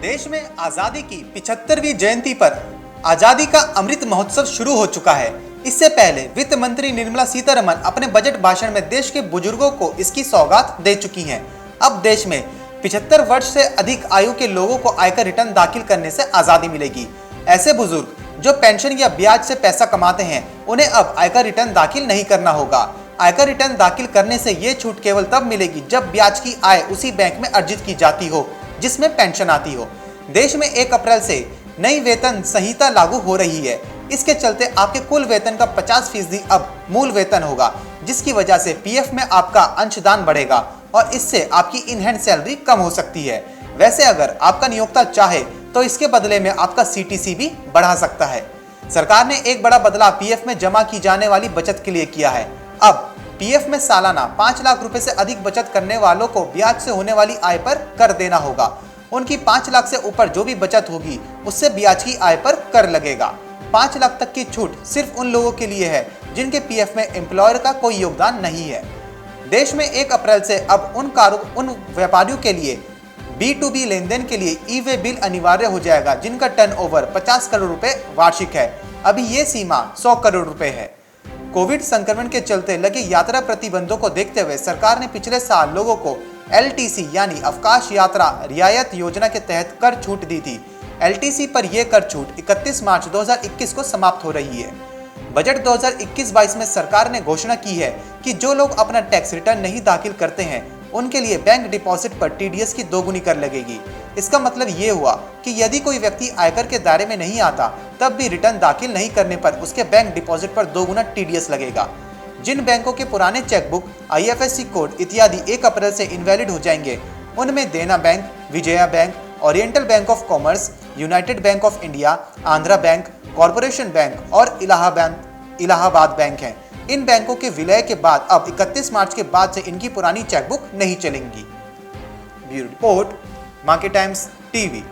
देश में आजादी की 75वीं जयंती पर आजादी का अमृत महोत्सव शुरू हो चुका है। इससे पहले वित्त मंत्री निर्मला सीतारमण अपने बजट भाषण में देश के बुजुर्गों को इसकी सौगात दे चुकी हैं। अब देश में 75 वर्ष से अधिक आयु के लोगों को आयकर रिटर्न दाखिल करने से आजादी मिलेगी। ऐसे बुजुर्ग जो पेंशन या ब्याज से पैसा कमाते हैं, उन्हें अब आयकर रिटर्न दाखिल नहीं करना होगा। आयकर रिटर्न दाखिल करने से ये छूट केवल तब मिलेगी जब ब्याज की आय उसी बैंक में अर्जित की जाती हो जिसमें पेंशन आती हो। देश में 1 अप्रैल से नई वेतन संहिता लागू हो रही है। इसके चलते आपके कुल वेतन का 50% अब मूल वेतन होगा, जिसकी वजह से पीएफ में आपका अंशदान बढ़ेगा और इससे आपकी इन हैंड सैलरी कम हो सकती है। वैसे अगर आपका नियोक्ता चाहे तो इसके बदले में आपका सीटीसी भी बढ़ा सकता है। सरकार ने एक बड़ा बदलाव पीएफ में जमा की जाने वाली बचत के लिए किया है। अब पीएफ में सालाना 5 लाख रुपए से अधिक बचत करने वालों को ब्याज से होने वाली आय पर कर देना होगा। उनकी 5 लाख से ऊपर जो भी बचत होगी उससे ब्याज की आय पर कर लगेगा। 5 लाख तक की छूट सिर्फ उन लोगों के लिए है जिनके पीएफ में एम्प्लॉयर का कोई योगदान नहीं है। देश में 1 अप्रैल से अब उन व्यापारियों के लिए B2B लेनदेन के लिए ई-वे बिल अनिवार्य हो जाएगा जिनका टर्नओवर 50 करोड़ रुपए वार्षिक है। अभी ये सीमा 100 करोड़ रुपए है। कोविड संक्रमण के चलते लगे यात्रा प्रतिबंधों को देखते हुए सरकार ने पिछले साल लोगों को LTC यानी अवकाश यात्रा रियायत योजना के तहत कर छूट दी थी। LTC पर यह कर छूट 31 मार्च 2021 को समाप्त हो रही है। बजट 2021-22 में सरकार ने घोषणा की है कि जो लोग अपना टैक्स रिटर्न नहीं दाखिल करते हैं उनके लिए बैंक डिपॉजिट पर TDS की 2 गुनी कर लगेगी। इसका मतलब ये हुआ कि यदि कोई व्यक्ति आयकर के दायरे में नहीं आता तब भी रिटर्न दाखिल नहीं करने पर उसके बैंक डिपॉजिट पर 2 गुना TDS लगेगा। जिन बैंकों के पुराने चेकबुक, IFSC कोड इत्यादि 1 अप्रैल से इनवैलिड हो जाएंगे उनमें देना bank, Vijaya bank, oriental bank of commerce, United bank of India, Andhra bank, corporation bank और इलाहाबाद बैंक हैं। इन बैंकों के विलय के बाद अब 31 मार्च के बाद से इनकी पुरानी चेकबुक नहीं चलेंगी। Bureau report, market times TV.